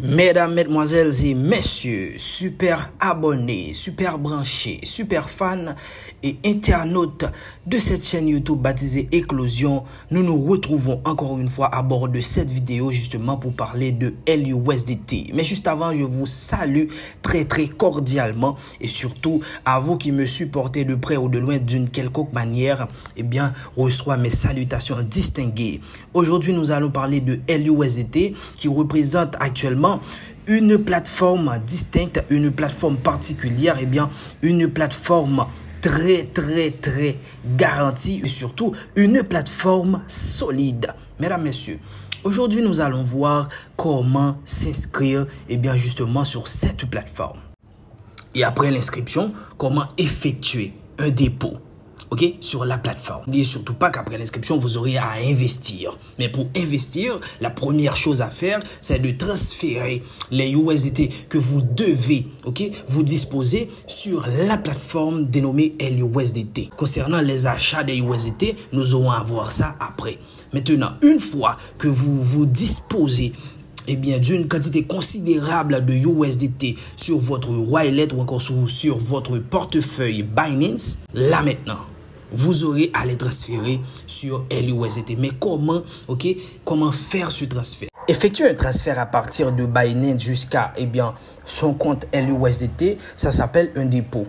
Mesdames, mesdemoiselles et messieurs, super abonnés, super branchés, super fans et internautes de cette chaîne YouTube baptisée Éclosion, nous nous retrouvons encore une fois à bord de cette vidéo justement pour parler de LUSDT. Mais juste avant, je vous salue très cordialement et surtout à vous qui me supportez de près ou de loin d'une quelconque manière, reçois mes salutations distinguées. Aujourd'hui, nous allons parler de LUSDT qui représente actuellement une plateforme distincte, une plateforme particulière, une plateforme très garantie et surtout une plateforme solide. Mesdames, messieurs, aujourd'hui nous allons voir comment s'inscrire justement sur cette plateforme. Et après l'inscription, comment effectuer un dépôt. Sur la plateforme. N'oubliez surtout pas qu'après l'inscription, vous aurez à investir. Mais pour investir, la première chose à faire, c'est de transférer les USDT que vous devez, vous disposer sur la plateforme dénommée LUSDT. Concernant les achats des USDT, nous aurons à voir ça après. Maintenant, une fois que vous vous disposez d'une quantité considérable de USDT sur votre wallet ou encore sur votre portefeuille Binance, là maintenant, vous aurez à les transférer sur LUSDT. Mais comment faire ce transfert? Effectuer un transfert à partir de Binance jusqu'à son compte LUSDT, ça s'appelle un dépôt.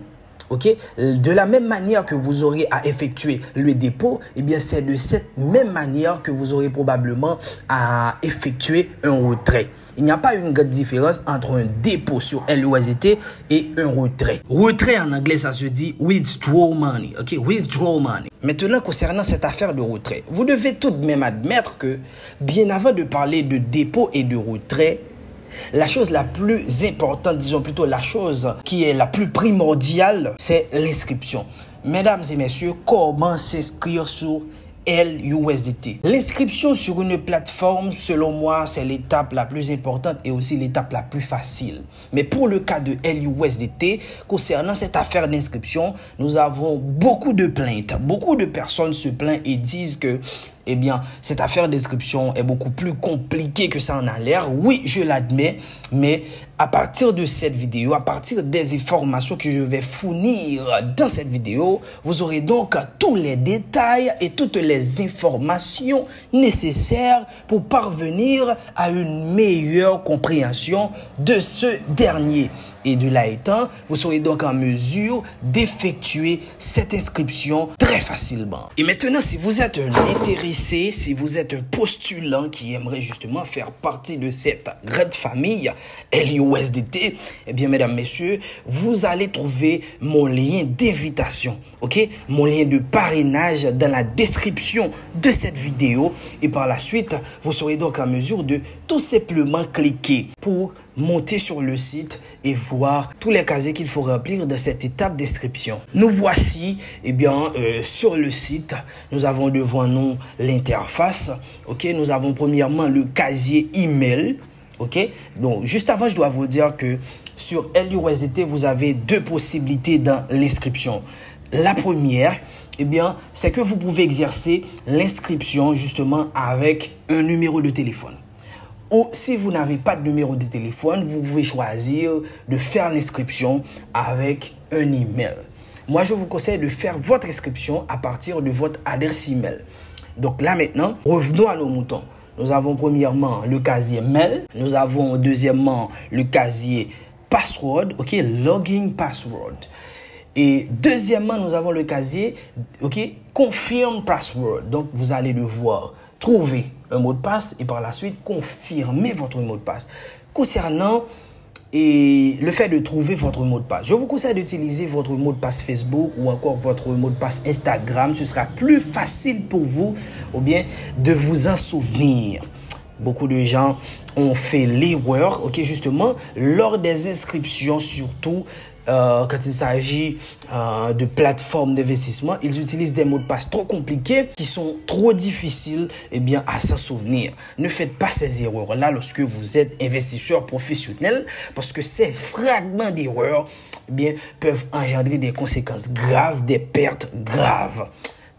De la même manière que vous aurez à effectuer le dépôt, c'est de cette même manière que vous aurez probablement à effectuer un retrait. Il n'y a pas une grande différence entre un dépôt sur LUSDT et un retrait. Retrait en anglais, ça se dit withdraw money. Withdraw money. Maintenant, concernant cette affaire de retrait, vous devez tout de même admettre que bien avant de parler de dépôt et de retrait, la chose la plus importante, disons plutôt la chose qui est la plus primordiale, c'est l'inscription. Mesdames et messieurs, comment s'inscrire sur LUSDT? L'inscription sur une plateforme, selon moi, c'est l'étape la plus importante et aussi l'étape la plus facile. Mais pour le cas de LUSDT, concernant cette affaire d'inscription, nous avons beaucoup de plaintes. Beaucoup de personnes se plaignent et disent que cette affaire d'inscription est beaucoup plus compliquée que ça en a l'air. Oui, je l'admets, mais à partir de cette vidéo, à partir des informations que je vais fournir dans cette vidéo, vous aurez donc tous les détails et toutes les informations nécessaires pour parvenir à une meilleure compréhension de ce dernier. Et de là étant, vous serez donc en mesure d'effectuer cette inscription très facilement. Et maintenant, si vous êtes un intéressé, si vous êtes un postulant qui aimerait justement faire partie de cette grande famille LUSDT, mesdames, messieurs, vous allez trouver mon lien d'invitation, mon lien de parrainage dans la description de cette vidéo. Et par la suite, vous serez donc en mesure de tout simplement cliquer pour monter sur le site et voir tous les casiers qu'il faut remplir dans cette étape d'inscription. Nous voici sur le site. Nous avons devant nous l'interface. Nous avons premièrement le casier email. Donc juste avant, je dois vous dire que sur LUSDT, vous avez deux possibilités dans l'inscription. La première, c'est que vous pouvez exercer l'inscription justement avec un numéro de téléphone. Ou si vous n'avez pas de numéro de téléphone, vous pouvez choisir de faire l'inscription avec un email. Moi, je vous conseille de faire votre inscription à partir de votre adresse email. Donc là maintenant, revenons à nos moutons. Nous avons premièrement le casier mail. Nous avons deuxièmement le casier password, login password. Et deuxièmement, nous avons le casier, confirm password. Donc, vous allez devoir trouver un mot de passe et par la suite confirmer votre mot de passe. Concernant le fait de trouver votre mot de passe, je vous conseille d'utiliser votre mot de passe Facebook ou encore votre mot de passe Instagram. Ce sera plus facile pour vous de vous en souvenir. Beaucoup de gens ont fait l'erreur, justement, lors des inscriptions, surtout quand il s'agit de plateformes d'investissement, ils utilisent des mots de passe trop compliqués qui sont trop difficiles à s'en souvenir. Ne faites pas ces erreurs-là lorsque vous êtes investisseur professionnel parce que ces fragments d'erreurs peuvent engendrer des conséquences graves, des pertes graves.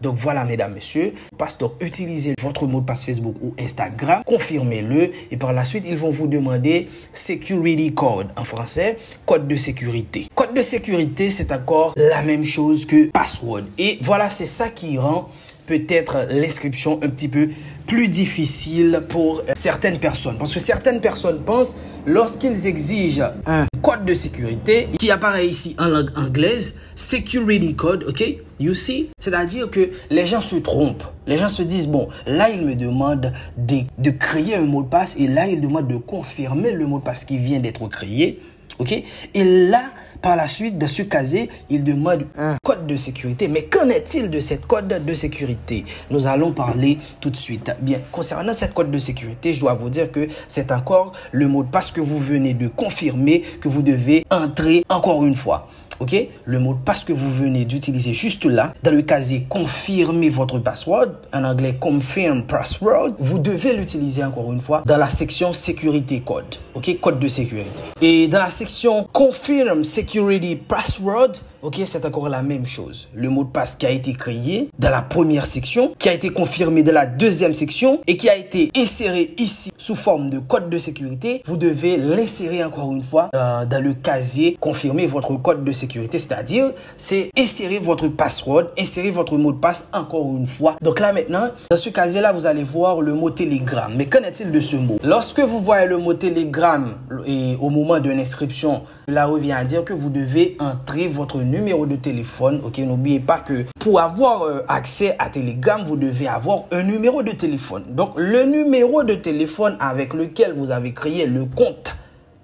Donc voilà, mesdames, messieurs, donc utilisez votre mot de passe Facebook ou Instagram, confirmez-le et par la suite, ils vont vous demander Security Code en français, code de sécurité. Code de sécurité, c'est encore la même chose que password. Et voilà, c'est ça qui rend peut-être l'inscription un petit peu plus difficile pour certaines personnes. Parce que certaines personnes pensent, lorsqu'ils exigent un code de sécurité qui apparaît ici en langue anglaise, Security Code, ok, you see, c'est-à-dire que les gens se trompent. Les gens se disent, bon, là, il me demande de créer un mot de passe et là, il demande de confirmer le mot de passe qui vient d'être créé, ok, et là, par la suite, dans ce casier, il demande un code de sécurité. Mais qu'en est-il de cette code de sécurité? Nous allons parler tout de suite. Bien, concernant cette code de sécurité, je dois vous dire que c'est encore le mot de passe que vous venez de confirmer, que vous devez entrer encore une fois. Ok, le mot de passe que vous venez d'utiliser juste là, dans le casier confirmer votre password, en anglais confirm password, vous devez l'utiliser encore une fois dans la section sécurité code, ok, code de sécurité. Et dans la section confirm security password, ok, c'est encore la même chose. Le mot de passe qui a été créé dans la première section, qui a été confirmé dans la deuxième section et qui a été inséré ici sous forme de code de sécurité, vous devez l'insérer encore une fois dans le casier confirmer votre code de sécurité, c'est-à-dire c'est insérer votre password, insérer votre mot de passe encore une fois. Donc là maintenant, dans ce casier-là, vous allez voir le mot Telegram. Mais qu'en est-il de ce mot? Lorsque vous voyez le mot Telegram et au moment de l'inscription, cela revient à dire que vous devez entrer votre numéro de téléphone. Ok, n'oubliez pas que pour avoir accès à Telegram, vous devez avoir un numéro de téléphone. Donc, le numéro de téléphone avec lequel vous avez créé le compte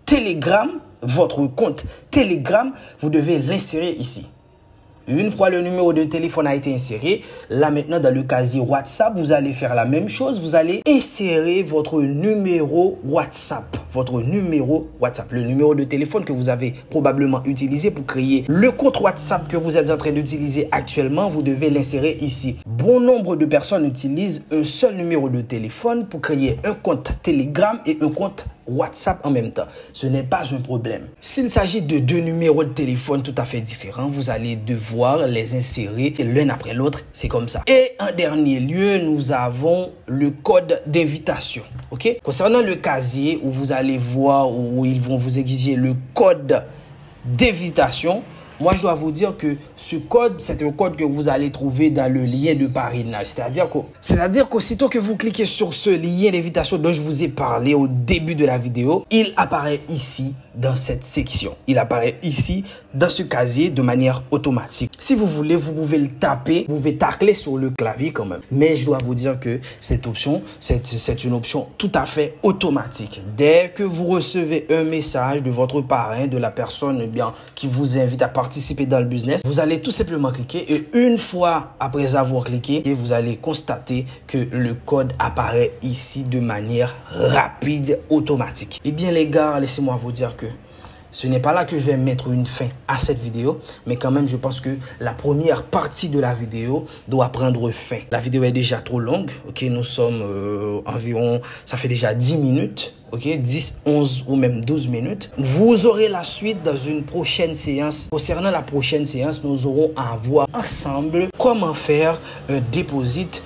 Telegram, votre compte Telegram, vous devez l'insérer ici. Une fois le numéro de téléphone a été inséré, là maintenant dans le casier WhatsApp, vous allez faire la même chose. Vous allez insérer votre numéro WhatsApp. Votre numéro WhatsApp, le numéro de téléphone que vous avez probablement utilisé pour créer le compte WhatsApp que vous êtes en train d'utiliser actuellement. Vous devez l'insérer ici. Bon nombre de personnes utilisent un seul numéro de téléphone pour créer un compte Telegram et un compte WhatsApp en même temps. Ce n'est pas un problème. S'il s'agit de deux numéros de téléphone tout à fait différents, vous allez devoir les insérer l'un après l'autre. C'est comme ça. Et en dernier lieu, nous avons le code d'invitation. Ok? Concernant le casier où vous allez voir où ils vont vous exiger le code d'invitation, moi, je dois vous dire que ce code, c'est un code que vous allez trouver dans le lien de parrainage. C'est-à-dire qu'aussitôt que vous cliquez sur ce lien d'invitation dont je vous ai parlé au début de la vidéo, il apparaît ici dans cette section. Il apparaît ici dans ce casier de manière automatique. Si vous voulez, vous pouvez le taper, vous pouvez tacler sur le clavier quand même. Mais je dois vous dire que cette option, c'est une option tout à fait automatique. Dès que vous recevez un message de votre parrain, de la personne qui vous invite à participer dans le business, vous allez tout simplement cliquer et une fois après avoir cliqué, vous allez constater que le code apparaît ici de manière rapide, automatique. Eh bien les gars, laissez-moi vous dire que ce n'est pas là que je vais mettre une fin à cette vidéo, mais quand même, je pense que la première partie de la vidéo doit prendre fin. La vidéo est déjà trop longue, ok? Nous sommes environ, ça fait déjà 10 minutes, ok? 10, 11 ou même 12 minutes. Vous aurez la suite dans une prochaine séance. Concernant la prochaine séance, nous aurons à voir ensemble comment faire un deposit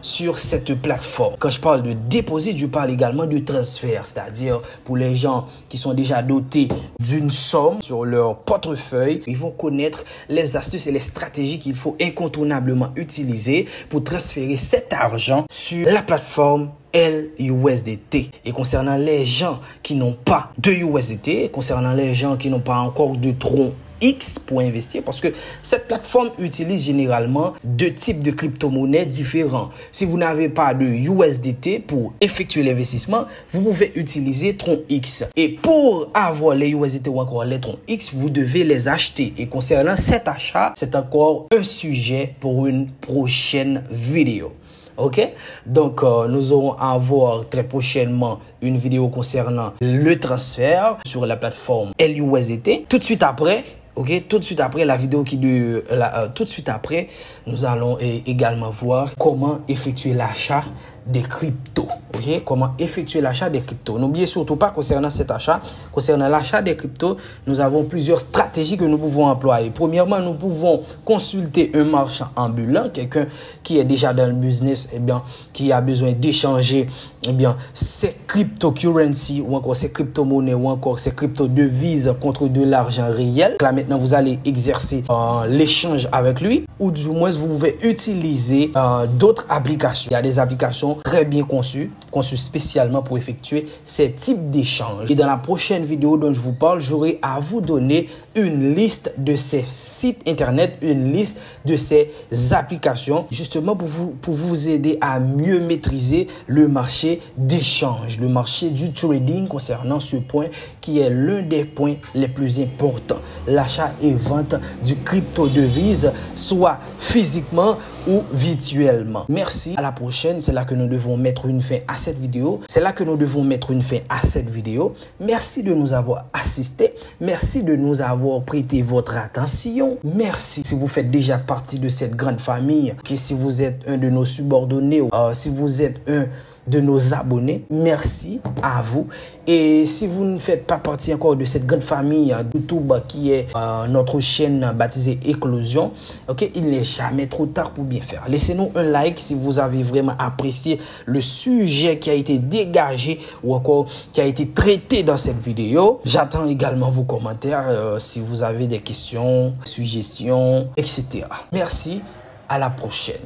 sur cette plateforme. Quand je parle de deposit, je parle également de transfert, c'est-à-dire pour les gens qui sont déjà dotés d'une somme sur leur portefeuille, ils vont connaître les astuces et les stratégies qu'il faut incontournablement utiliser pour transférer cet argent sur la plateforme LUSDT. Et concernant les gens qui n'ont pas de USDT, concernant les gens qui n'ont pas encore de Tron X pour investir, parce que cette plateforme utilise généralement deux types de crypto-monnaies différents. Si vous n'avez pas de USDT pour effectuer l'investissement, vous pouvez utiliser Tron X. Et pour avoir les USDT ou encore les Tron X, vous devez les acheter. Et concernant cet achat, c'est encore un sujet pour une prochaine vidéo. Ok, donc nous aurons à voir très prochainement une vidéo concernant le transfert sur la plateforme LUSDT. Tout de suite après, ok, tout de suite après la vidéo tout de suite après, nous allons également voir comment effectuer l'achat des cryptos. Okay? Comment effectuer l'achat des cryptos. N'oubliez surtout pas concernant cet achat, concernant l'achat des cryptos, nous avons plusieurs stratégies que nous pouvons employer. Premièrement, nous pouvons consulter un marchand ambulant, quelqu'un qui est déjà dans le business, qui a besoin d'échanger ses cryptocurrencies ou encore ses crypto-monnaies ou encore ses crypto-devises contre de l'argent réel. Là maintenant, vous allez exercer l'échange avec lui, ou du moins vous pouvez utiliser d'autres applications. Il y a des applications très bien conçues spécialement pour effectuer ces types d'échanges. Et dans la prochaine vidéo dont je vous parle, j'aurai à vous donner une liste de ces sites internet, une liste de ces applications, justement pour vous aider à mieux maîtriser le marché d'échange, le marché du trading concernant ce point qui est l'un des points les plus importants. L'achat et vente du crypto-devise, soit physiquement ou virtuellement. Merci, à la prochaine. C'est là que nous devons mettre une fin à cette vidéo. Merci de nous avoir assistés. Merci de nous avoir prêté votre attention. Merci si vous faites déjà partie de cette grande famille, si vous êtes un de nos subordonnés, si vous êtes un de nos abonnés, merci à vous. Et si vous ne faites pas partie encore de cette grande famille YouTube qui est notre chaîne baptisée Éclosion, il n'est jamais trop tard pour bien faire. Laissez-nous un like si vous avez vraiment apprécié le sujet qui a été dégagé ou encore qui a été traité dans cette vidéo. J'attends également vos commentaires si vous avez des questions, suggestions, etc. Merci, à la prochaine.